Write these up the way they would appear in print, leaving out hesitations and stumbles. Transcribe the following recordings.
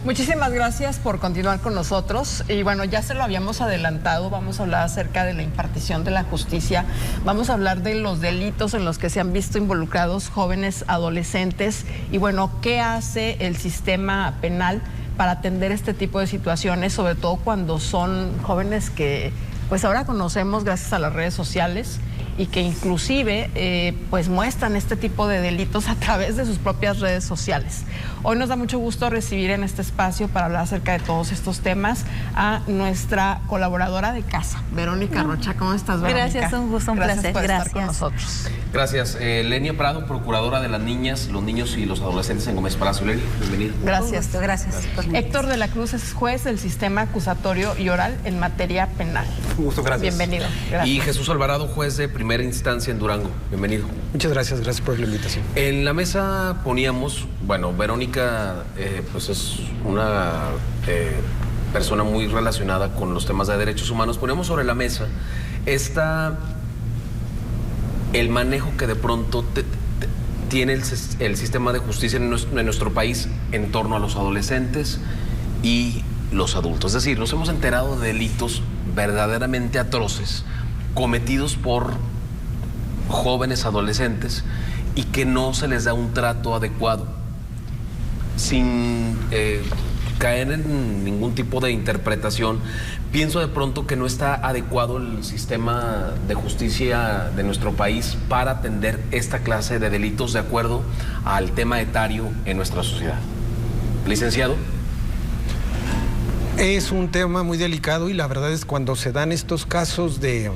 Muchísimas gracias por continuar con nosotros. Y bueno, ya se lo habíamos adelantado, vamos a hablar acerca de la impartición de la justicia, vamos a hablar de los delitos en los que se han visto involucrados jóvenes adolescentes y bueno, ¿qué hace el sistema penal para atender este tipo de situaciones, sobre todo cuando son jóvenes que pues ahora conocemos gracias a las redes sociales y que inclusive pues muestran este tipo de delitos a través de sus propias redes sociales? Hoy nos da mucho gusto recibir en este espacio para hablar acerca de todos estos temas a nuestra colaboradora de casa, Verónica Rocha. ¿Cómo estás, Verónica? Gracias, un gusto, un placer. Por estar con nosotros. Gracias. Lenia Prado, procuradora de las niñas, los niños y los adolescentes en Gómez Palacio. Lenia, bienvenida. Gracias. Gusto, gracias. Héctor de la Cruz es juez del sistema acusatorio y oral en materia penal. Un gusto, gracias. Bienvenido. Gracias. Y Jesús Alvarado, juez de primera instancia en Durango. Bienvenido. Muchas gracias por la invitación. En la mesa poníamos, bueno, Verónica pues es una persona muy relacionada con los temas de derechos humanos. Ponemos sobre la mesa el manejo que de pronto tiene el sistema de justicia en nuestro país en torno a los adolescentes y los adultos. Es decir, nos hemos enterado de delitos verdaderamente atroces cometidos por jóvenes adolescentes y que no se les da un trato adecuado, sin caer en ningún tipo de interpretación. Pienso de pronto que no está adecuado el sistema de justicia de nuestro país para atender esta clase de delitos de acuerdo al tema etario en nuestra sociedad. Licenciado. Es un tema muy delicado y la verdad es cuando se dan estos casos de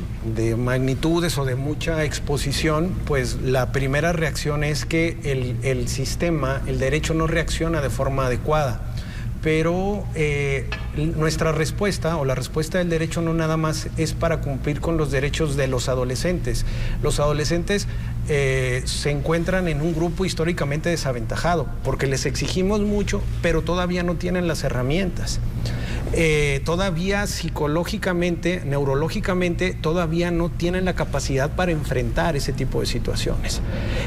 magnitudes o de mucha exposición, pues la primera reacción es que el sistema, el derecho no reacciona de forma adecuada. Pero nuestra respuesta o la respuesta del derecho no nada más es para cumplir con los derechos de los adolescentes. Los adolescentes se encuentran en un grupo históricamente desaventajado porque les exigimos mucho, pero todavía no tienen las herramientas. Todavía psicológicamente, neurológicamente, todavía no tienen la capacidad para enfrentar ese tipo de situaciones.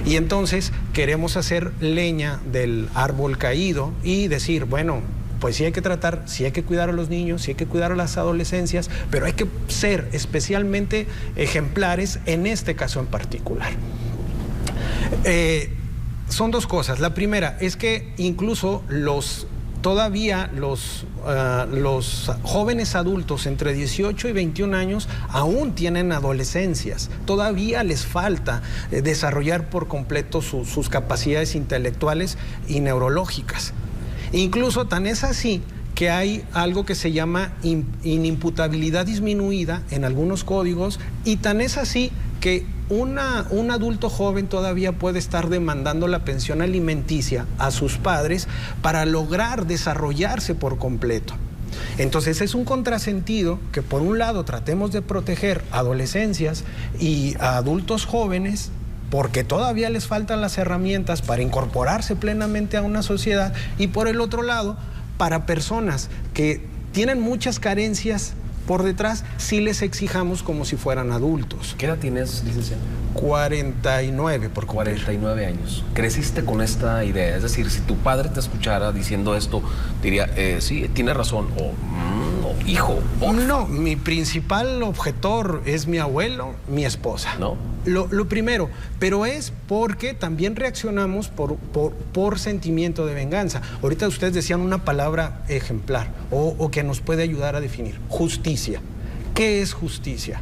Y entonces queremos hacer leña del árbol caído y decir, bueno, pues sí hay que tratar, sí hay que cuidar a los niños, sí hay que cuidar a las adolescencias, pero hay que ser especialmente ejemplares en este caso en particular. Son dos cosas. La primera es que incluso todavía los jóvenes adultos entre 18 y 21 años aún tienen adolescencias. Todavía les falta desarrollar por completo sus capacidades intelectuales y neurológicas. Incluso tan es así que hay algo que se llama inimputabilidad disminuida en algunos códigos, y tan es así que un adulto joven todavía puede estar demandando la pensión alimenticia a sus padres para lograr desarrollarse por completo. Entonces es un contrasentido que por un lado tratemos de proteger adolescencias y a adultos jóvenes porque todavía les faltan las herramientas para incorporarse plenamente a una sociedad, y por el otro lado, para personas que tienen muchas carencias por detrás, sí les exijamos como si fueran adultos. ¿Qué edad tienes, licenciado? 49 por cumplir. 49 años. ¿Creciste con esta idea? Es decir, si tu padre te escuchara diciendo esto, diría, sí, tiene razón, o hijo, porfa. No, mi principal objetor es mi abuelo, mi esposa. ¿No? Lo primero, pero es porque también reaccionamos por sentimiento de venganza. Ahorita ustedes decían una palabra ejemplar o que nos puede ayudar a definir: justicia. ¿Qué es justicia?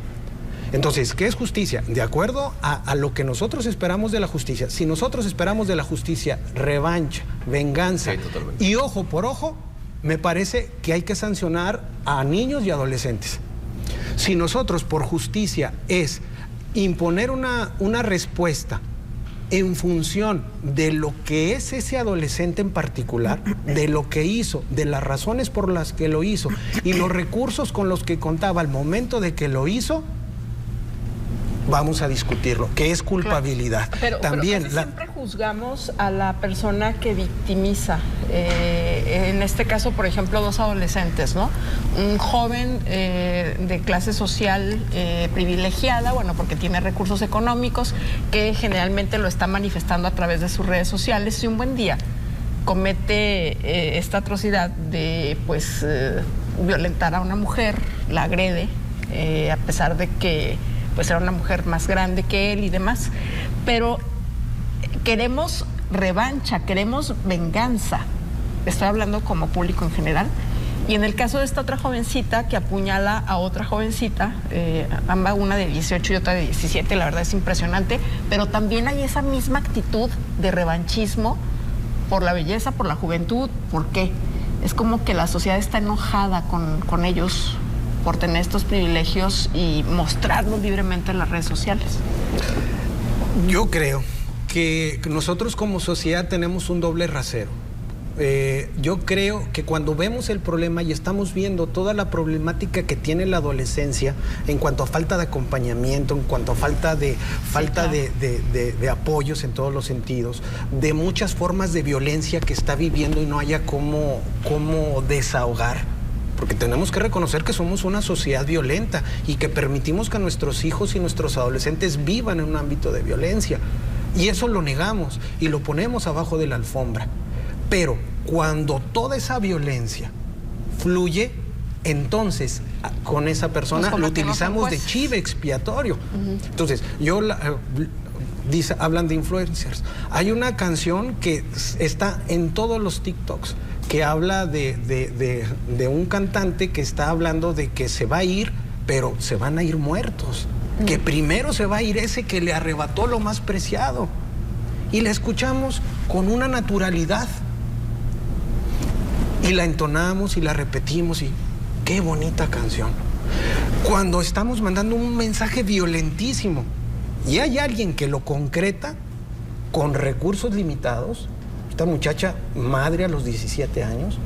Entonces, ¿qué es justicia? De acuerdo a lo que nosotros esperamos de la justicia. Si nosotros esperamos de la justicia revancha, venganza, sí, totalmente. Y ojo por ojo, me parece que hay que sancionar a niños y adolescentes. Si nosotros por justicia es imponer una respuesta en función de lo que es ese adolescente en particular, de lo que hizo, de las razones por las que lo hizo y los recursos con los que contaba al momento de que lo hizo, vamos a discutirlo, que es culpabilidad. Pero siempre juzgamos a la persona que victimiza. En este caso, por ejemplo, dos adolescentes, ¿no? Un joven de clase social privilegiada, bueno, porque tiene recursos económicos, que generalmente lo está manifestando a través de sus redes sociales, y un buen día comete esta atrocidad de pues violentar a una mujer, la agrede, a pesar de que pues era una mujer más grande que él y demás, pero queremos revancha, queremos venganza. Estoy hablando como público en general. Y en el caso de esta otra jovencita que apuñala a otra jovencita, ambas, una de 18 y otra de 17, la verdad es impresionante, pero también hay esa misma actitud de revanchismo por la belleza, por la juventud. ¿Por qué? Es como que la sociedad está enojada con ellos por tener estos privilegios y mostrarlos libremente en las redes sociales. Yo creo que nosotros como sociedad tenemos un doble rasero. Yo creo que cuando vemos el problema y estamos viendo toda la problemática que tiene la adolescencia en cuanto a falta de acompañamiento, en cuanto a falta de apoyos en todos los sentidos, de muchas formas de violencia que está viviendo y no haya cómo desahogar, porque tenemos que reconocer que somos una sociedad violenta y que permitimos que nuestros hijos y nuestros adolescentes vivan en un ámbito de violencia, y eso lo negamos y lo ponemos abajo de la alfombra. Pero cuando toda esa violencia fluye, entonces con esa persona lo utilizamos de chivo expiatorio. Entonces, hablan de influencers. Hay una canción que está en todos los TikToks que habla de un cantante que está hablando de que se va a ir, pero se van a ir muertos. Que primero se va a ir ese que le arrebató lo más preciado. Y la escuchamos con una naturalidad. Y la entonamos y la repetimos y qué bonita canción. Cuando estamos mandando un mensaje violentísimo y hay alguien que lo concreta con recursos limitados, esta muchacha madre a los 17 años,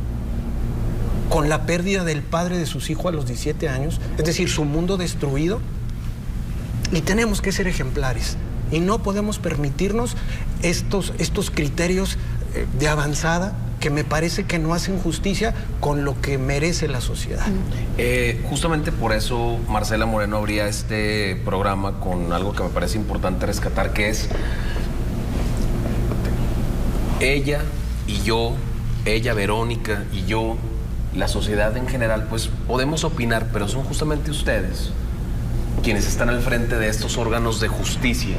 con la pérdida del padre de sus hijos a los 17 años, es decir, su mundo destruido, y tenemos que ser ejemplares y no podemos permitirnos estos criterios de avanzada que me parece que no hacen justicia con lo que merece la sociedad. Justamente por eso Marcela Moreno abría este programa con algo que me parece importante rescatar, que es ella y yo, ella, Verónica, y yo, la sociedad en general, pues podemos opinar, pero son justamente ustedes quienes están al frente de estos órganos de justicia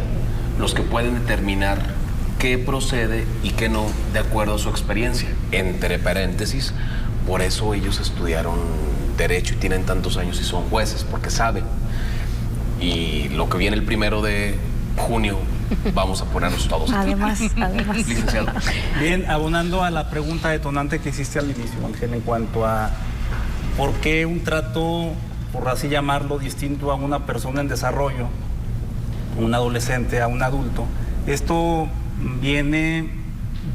los que pueden determinar qué procede y qué no, de acuerdo a su experiencia. Entre paréntesis, por eso ellos estudiaron Derecho y tienen tantos años y son jueces, porque saben. Y lo que viene el 1 de junio, vamos a ponernos todos aquí. Además. Licenciado. Bien, abonando a la pregunta detonante que hiciste al inicio, Ángel, en cuanto a por qué un trato, por así llamarlo, distinto a una persona en desarrollo, un adolescente a un adulto, esto tiene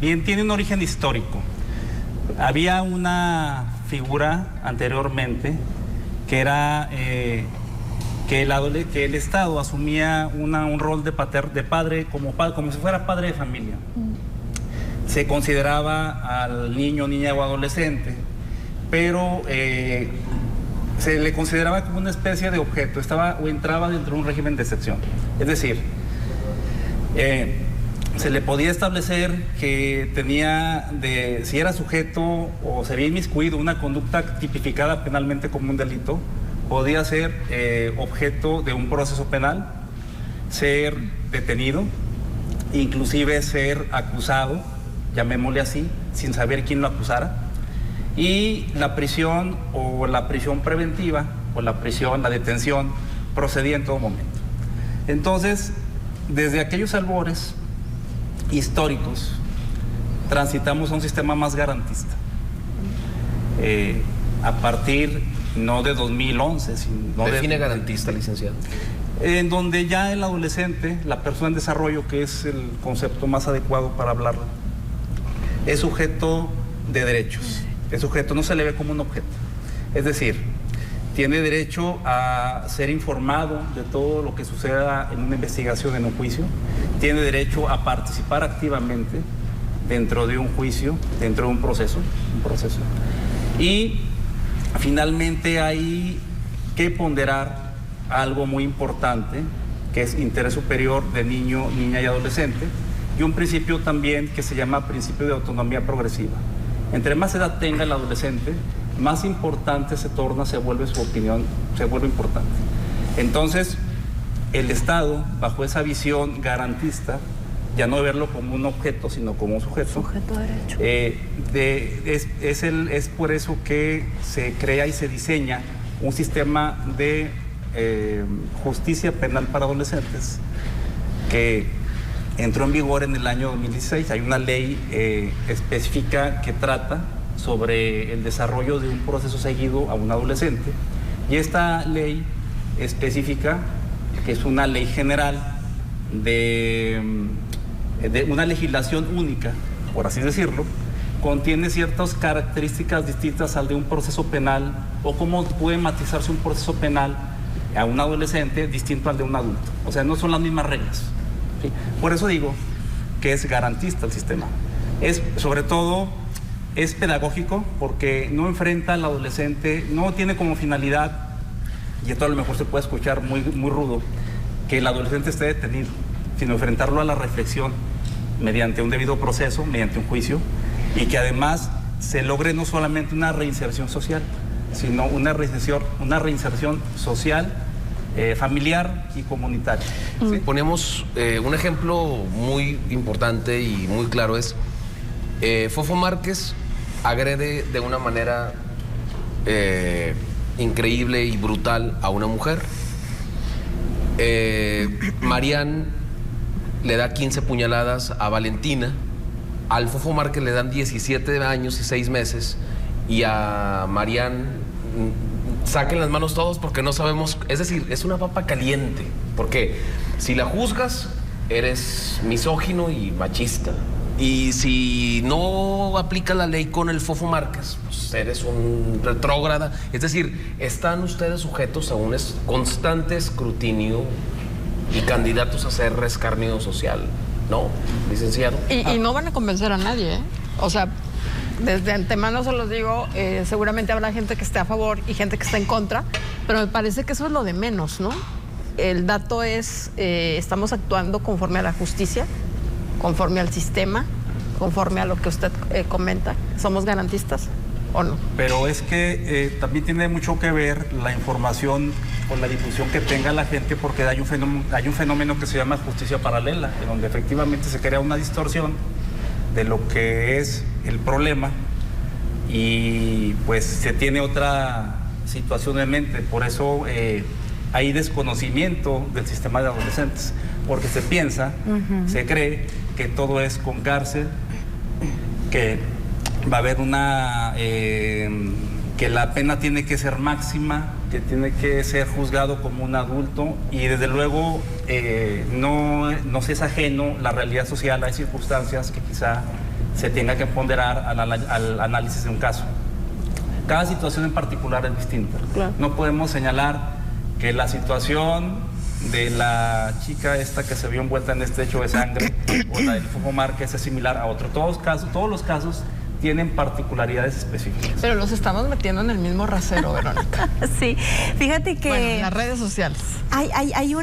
un origen histórico. Había una figura anteriormente que era que el Estado asumía un rol de padre, como si fuera padre de familia. Se consideraba al niño, niña o adolescente, pero se le consideraba como una especie de objeto, entraba dentro de un régimen de excepción. Es decir, se le podía establecer que si era sujeto o se había inmiscuido una conducta tipificada penalmente como un delito, podía ser objeto de un proceso penal, ser detenido, inclusive ser acusado, llamémosle así, sin saber quién lo acusara, y la prisión preventiva o la detención procedía en todo momento. Entonces, desde aquellos albores históricos, transitamos a un sistema más garantista. A partir, no de 2011, sino Define garantista, licenciado. En donde ya el adolescente, la persona en desarrollo, que es el concepto más adecuado para hablarlo, es sujeto de derechos. El sujeto no se le ve como un objeto. Es decir, tiene derecho a ser informado de todo lo que suceda en una investigación, en un juicio. Tiene derecho a participar activamente dentro de un juicio, dentro de un proceso. Y finalmente hay que ponderar algo muy importante, que es interés superior de niño, niña y adolescente, y un principio también que se llama principio de autonomía progresiva. Entre más edad tenga el adolescente, más importante se vuelve su opinión, se vuelve importante. Entonces, el Estado, bajo esa visión garantista, ya no verlo como un objeto, sino como un sujeto. Sujeto de derecho. Es por eso que se crea y se diseña un sistema de justicia penal para adolescentes que entró en vigor en el año 2016. Hay una ley específica que trata sobre el desarrollo de un proceso seguido a un adolescente, y esta ley específica, que es una ley general de una legislación única, por así decirlo, contiene ciertas características distintas al de un proceso penal, o cómo puede matizarse un proceso penal a un adolescente distinto al de un adulto. O sea, no son las mismas reglas, ¿sí? Por eso digo que es garantista el sistema. Sobre todo, es pedagógico, porque no enfrenta al adolescente, no tiene como finalidad, y esto a lo mejor se puede escuchar muy, muy rudo, que el adolescente esté detenido, sino enfrentarlo a la reflexión mediante un debido proceso, mediante un juicio, y que además se logre no solamente una reinserción social, sino una reinserción social, familiar y comunitaria. ¿Sí? Ponemos un ejemplo muy importante y muy claro es Fofo Márquez agrede de una manera increíble y brutal a una mujer. Marian le da 15 puñaladas a Valentina. Al Fofo Márquez le dan 17 años y 6 meses. Y a Marian saquen las manos todos porque no sabemos. Es decir, es una papa caliente. Porque si la juzgas, eres misógino y machista. Y si no aplicas la ley con el Fofo Márquez, pues eres un retrógrada. Es decir, están ustedes sujetos a un constante escrutinio y candidatos a ser escarnio social, ¿no, licenciado? Y no van a convencer a nadie, ¿eh? O sea, desde antemano se los digo, seguramente habrá gente que esté a favor y gente que esté en contra, pero me parece que eso es lo de menos, ¿no? El dato es, estamos actuando conforme a la justicia, conforme al sistema, conforme a lo que usted comenta. ¿Somos garantistas o no? Pero es que también tiene mucho que ver la información con la difusión que tenga la gente, porque hay un fenómeno que se llama justicia paralela, en donde efectivamente se crea una distorsión de lo que es el problema y pues se tiene otra situación en mente. Por eso hay desconocimiento del sistema de adolescentes, porque se piensa, se cree que todo es con cárcel, que va a haber que la pena tiene que ser máxima, que tiene que ser juzgado como un adulto, y desde luego no se es ajeno la realidad social. Hay circunstancias que quizá se tenga que ponderar al análisis de un caso. Cada situación en particular es distinta. Claro. No podemos señalar que la situación de la chica esta que se vio envuelta en este hecho de sangre o la del Fofo Márquez es similar a otro. Todos los casos tienen particularidades específicas. Pero los estamos metiendo en el mismo rasero, Verónica. Sí, fíjate que Bueno, en las redes sociales. hay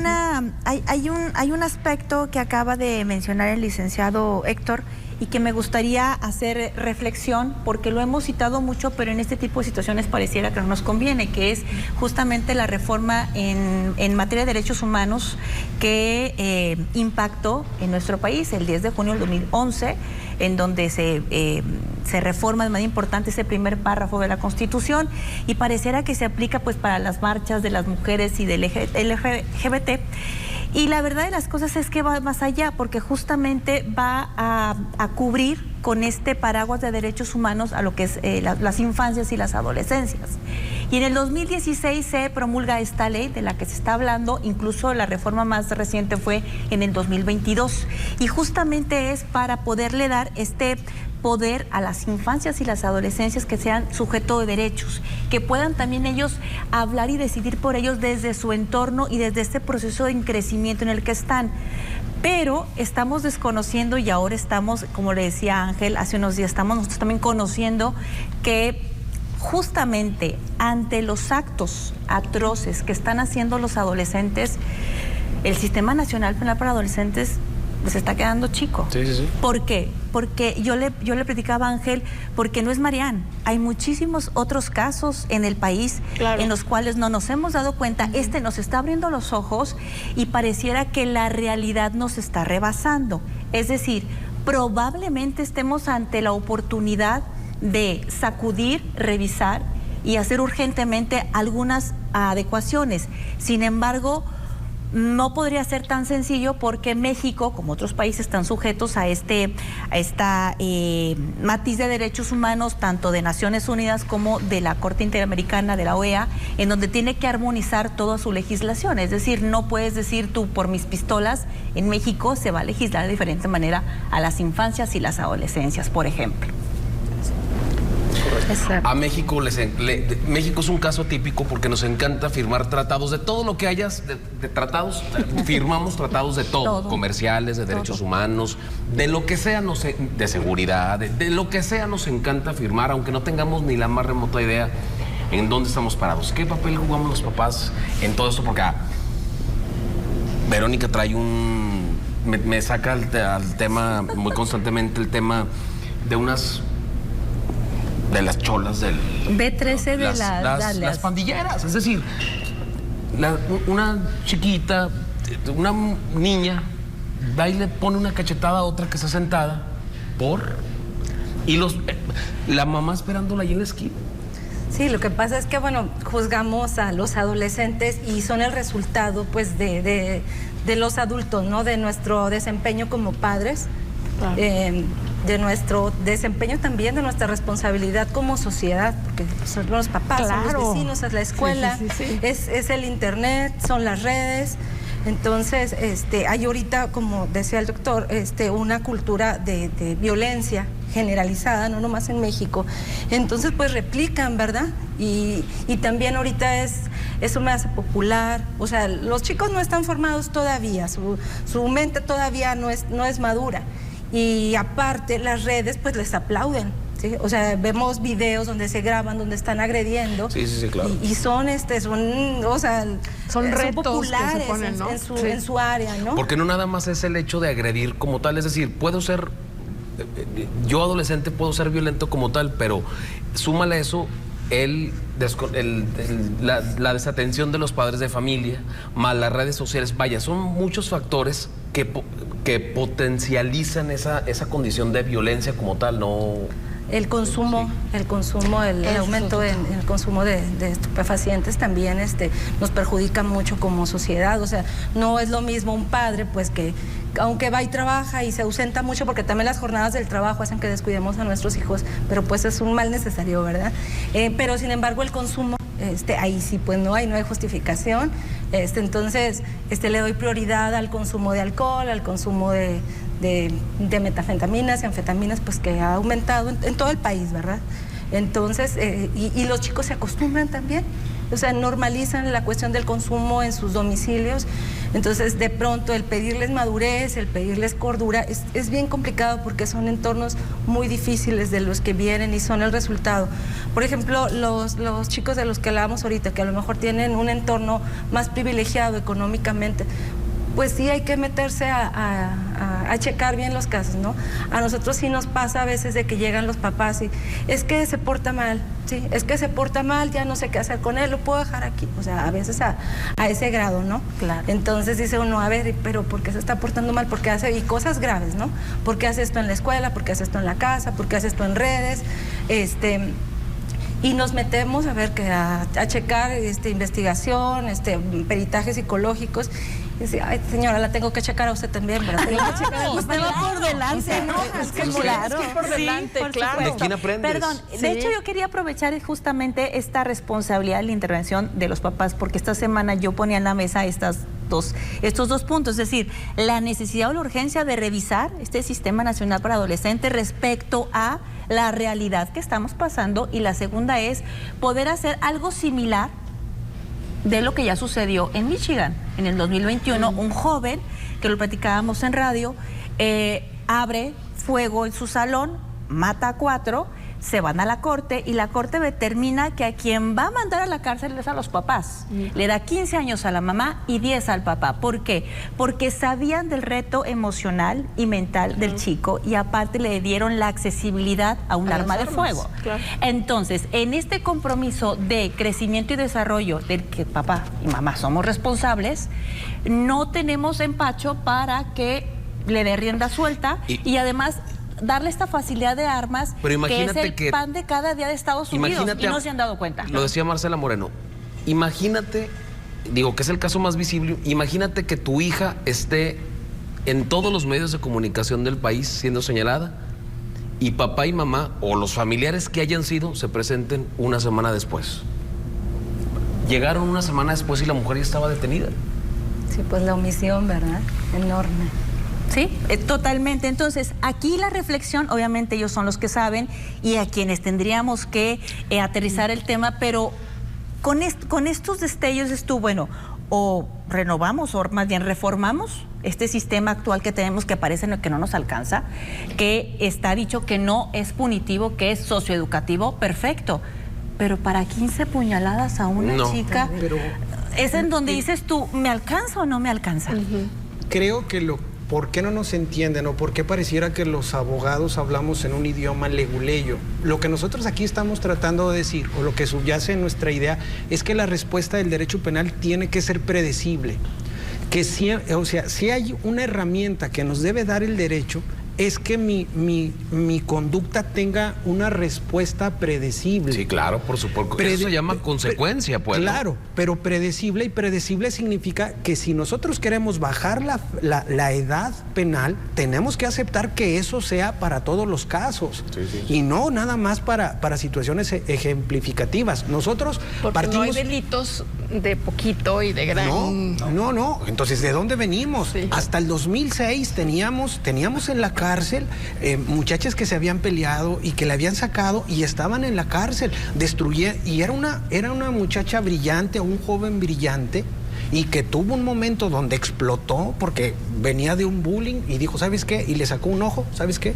un aspecto que acaba de mencionar el licenciado Héctor y que me gustaría hacer reflexión, porque lo hemos citado mucho, pero en este tipo de situaciones pareciera que no nos conviene, que es justamente la reforma en materia de derechos humanos que impactó en nuestro país el 10 de junio del 2011, en donde se reforma de manera importante ese primer párrafo de la Constitución, y pareciera que se aplica pues para las marchas de las mujeres y del LGBT. Y la verdad de las cosas es que va más allá, porque justamente va a cubrir con este paraguas de derechos humanos a lo que es las infancias y las adolescencias. Y en el 2016 se promulga esta ley de la que se está hablando, incluso la reforma más reciente fue en el 2022. Y justamente es para poderle dar este poder a las infancias y las adolescencias que sean sujeto de derechos, que puedan también ellos hablar y decidir por ellos desde su entorno y desde este proceso de crecimiento en el que están. Pero estamos desconociendo, y ahora estamos, como le decía Ángel, hace unos días estamos nosotros también conociendo que justamente ante los actos atroces que están haciendo los adolescentes, el Sistema Nacional Penal para Adolescentes les está quedando chico. Sí, sí, sí. ¿Por qué? Porque yo le platicaba a Ángel, porque no es Marian. Hay muchísimos otros casos en el país en los cuales no nos hemos dado cuenta. Este nos está abriendo los ojos y pareciera que la realidad nos está rebasando. Es decir, probablemente estemos ante la oportunidad de sacudir, revisar y hacer urgentemente algunas adecuaciones. Sin embargo, no podría ser tan sencillo porque México, como otros países, están sujetos a esta matiz de derechos humanos, tanto de Naciones Unidas como de la Corte Interamericana, de la OEA, en donde tiene que armonizar toda su legislación. Es decir, no puedes decir tú, por mis pistolas, en México se va a legislar de diferente manera a las infancias y las adolescencias, por ejemplo. Exacto. A México, México es un caso típico porque nos encanta firmar tratados de todo lo que hayas de tratados. Firmamos tratados de todo, comerciales, de derechos humanos, de lo que sea, de seguridad, de lo que sea nos encanta firmar, aunque no tengamos ni la más remota idea en dónde estamos parados. ¿Qué papel jugamos los papás en todo esto? Porque Verónica trae me saca al tema muy constantemente, el tema de las cholas del... B13 de las pandilleras. Es decir, una chiquita, una niña, va y le pone una cachetada a otra que está sentada, y la mamá esperándola ahí en la esquina. Sí, lo que pasa es que, bueno, juzgamos a los adolescentes y son el resultado, pues, de los adultos, ¿no? De nuestro desempeño como padres. Claro. De nuestro desempeño también, de nuestra responsabilidad como sociedad, porque son los papás, son los vecinos, es la escuela, es el internet, son las redes. Entonces, hay ahorita, como decía el doctor, una cultura de violencia generalizada, no nomás en México. Entonces, pues replican, ¿verdad? Y también ahorita eso me hace popular. O sea, los chicos no están formados todavía, su mente todavía no es madura. Y aparte, las redes pues les aplauden, ¿sí? O sea, vemos videos donde se graban, donde están agrediendo. Sí, claro. Y son retos son populares que se ponen, ¿no? en su área, ¿no? Porque no nada más es el hecho de agredir como tal, es decir, yo adolescente puedo ser violento como tal, pero súmale eso la desatención de los padres de familia, más las redes sociales. Vaya, son muchos factores que potencializan esa condición de violencia como tal, ¿no? El consumo, el aumento en el consumo de estupefacientes también nos perjudica mucho como sociedad. O sea, no es lo mismo un padre, pues, que aunque va y trabaja y se ausenta mucho, porque también las jornadas del trabajo hacen que descuidemos a nuestros hijos, pero pues es un mal necesario, ¿verdad? Pero sin embargo el consumo, ahí sí, pues no hay justificación. Entonces, le doy prioridad al consumo de alcohol, al consumo de metafetaminas y anfetaminas, pues que ha aumentado en todo el país, ¿verdad? Entonces, y los chicos se acostumbran también, o sea, normalizan la cuestión del consumo en sus domicilios. Entonces, de pronto, el pedirles madurez, el pedirles cordura, es bien complicado porque son entornos muy difíciles de los que vienen y son el resultado. Por ejemplo, los chicos de los que hablábamos ahorita, que a lo mejor tienen un entorno más privilegiado económicamente, pues sí hay que meterse a checar bien los casos, ¿no? A nosotros sí nos pasa a veces de que llegan los papás y es que se porta mal, sí, es que se porta mal, ya no sé qué hacer con él, lo puedo dejar aquí, o sea, a veces a ese grado, ¿no? Claro. Entonces dice uno, a ver, pero ¿por qué se está portando mal? Porque y cosas graves, ¿no? ¿Por qué hace esto en la escuela? ¿Por qué hace esto en la casa? ¿Por qué hace esto en redes? Y nos metemos a checar investigación, peritajes psicológicos. Y dice, ay, señora, la tengo que checar a usted también, ¿verdad? Usted va por delante, ¿no? Es que claro, por delante, por claro. ¿De quién aprendes? Perdón, de hecho yo quería aprovechar justamente esta responsabilidad de la intervención de los papás, porque esta semana yo ponía en la mesa estos dos puntos, es decir, la necesidad o la urgencia de revisar este Sistema Nacional para Adolescentes respecto a la realidad que estamos pasando, y la segunda es poder hacer algo similar de lo que ya sucedió en Michigan en el 2021. Un joven, que lo platicábamos en radio, abre fuego en su salón, mata a 4, se van a la corte y la corte determina que a quien va a mandar a la cárcel es a los papás. Le da 15 años a la mamá y 10 al papá. ¿Por qué? Porque sabían del reto emocional y mental del chico y aparte le dieron la accesibilidad a un arma de fuego. Claro. Entonces, en este compromiso de crecimiento y desarrollo del que papá y mamá somos responsables, no tenemos empacho para que le dé rienda suelta y además darle esta facilidad de armas, pero que es el pan de cada día de Estados Unidos, y no se han dado cuenta. Lo decía Marcela Moreno, imagínate, digo que es el caso más visible, imagínate que tu hija esté en todos los medios de comunicación del país siendo señalada y papá y mamá o los familiares que hayan sido se presenten una semana después. Llegaron una semana después y la mujer ya estaba detenida. Sí, pues la omisión, ¿verdad? Enorme. Sí, totalmente. Entonces, aquí la reflexión, obviamente ellos son los que saben y a quienes tendríamos que aterrizar el tema, pero con estos destellos bueno, o renovamos o más bien reformamos este sistema actual que tenemos que parece que no nos alcanza, que está dicho que no es punitivo, que es socioeducativo, perfecto, pero para 15 puñaladas a una chica, pero, es en donde dices tú, ¿me alcanza o no me alcanza? Creo que ¿por qué no nos entienden o por qué pareciera que los abogados hablamos en un idioma leguleyo? Lo que nosotros aquí estamos tratando de decir, o lo que subyace en nuestra idea, es que la respuesta del derecho penal tiene que ser predecible. Que si hay una herramienta que nos debe dar el derecho, es que mi conducta tenga una respuesta predecible. Sí, claro, por supuesto. Eso se llama consecuencia, pues. Claro, pero predecible, y predecible significa que si nosotros queremos bajar la edad penal, tenemos que aceptar que eso sea para todos los casos. Sí. Y no nada más para situaciones ejemplificativas. Nosotros porque partimos... no hay delitos de poquito y de gran... No. Entonces, ¿de dónde venimos? Sí. Hasta el 2006 teníamos en la cárcel muchachas que se habían peleado y que le habían sacado y estaban en la cárcel, y era una muchacha brillante, un joven brillante, y que tuvo un momento donde explotó porque venía de un bullying y dijo, ¿sabes qué? Y le sacó un ojo, ¿sabes qué?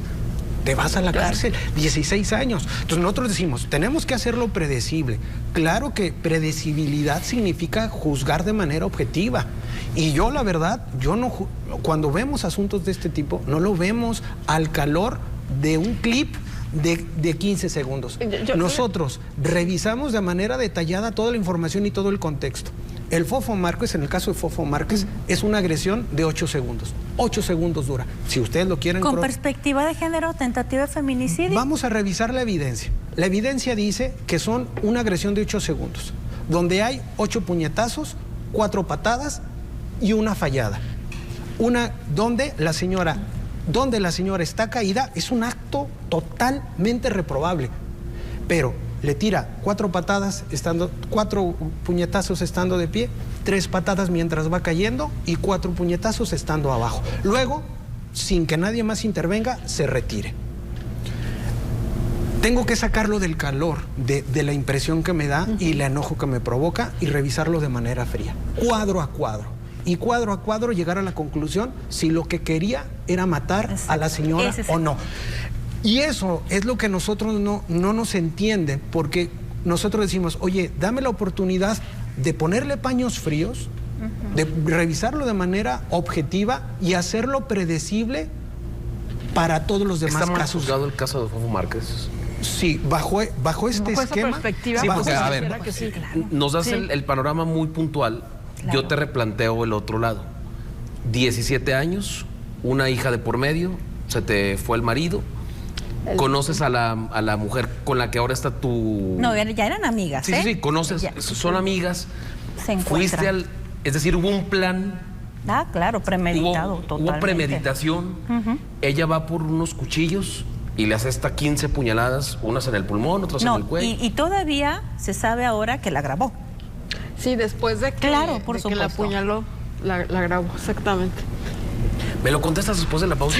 Te vas a la cárcel, 16 años. Entonces nosotros decimos, tenemos que hacerlo predecible. Claro que predecibilidad significa juzgar de manera objetiva. Y yo, la verdad, cuando vemos asuntos de este tipo, no lo vemos al calor de un clip de 15 segundos. Nosotros revisamos de manera detallada toda la información y todo el contexto. El Fofo Márquez, en el caso de Fofo Márquez, es una agresión de 8 segundos. 8 segundos dura. Si ustedes lo quieren... ¿Con perspectiva de género, tentativa de feminicidio? Vamos a revisar la evidencia. La evidencia dice que son una agresión de 8 segundos, donde hay 8 puñetazos, 4 patadas y una fallada. Donde la señora está caída, es un acto totalmente reprobable. Pero le tira 4 patadas, 4 puñetazos estando de pie, 3 patadas mientras va cayendo y 4 puñetazos estando abajo. Luego, sin que nadie más intervenga, se retire. Tengo que sacarlo del calor, de la impresión que me da y el enojo que me provoca y revisarlo de manera fría, cuadro a cuadro. Y cuadro a cuadro llegar a la conclusión si lo que quería era matar a la señora o no. Y eso es lo que nosotros no nos entiende, porque nosotros decimos, oye, dame la oportunidad de ponerle paños fríos, de revisarlo de manera objetiva y hacerlo predecible para todos los demás casos. ¿Está mal juzgado el caso de Fofo Márquez? Sí, bajo este esquema. Perspectiva, sí, porque, a ver, claro. nos das el panorama muy puntual. Claro. Yo te replanteo el otro lado. 17 años, una hija de por medio, se te fue el marido. ¿Conoces a la mujer con la que ahora está tu...? No, ya eran amigas, Sí, conoces, son amigas. Se encuentran. Fuiste es decir, hubo un plan. Ah, claro, premeditado, totalmente. Hubo premeditación. Ella va por unos cuchillos y le hace hasta 15 puñaladas, unas en el pulmón, otras en el cuello. Y todavía se sabe ahora que la grabó. Sí, después de que, por que la apuñaló, la grabó, exactamente. ¿Me lo contestas después de la pausa?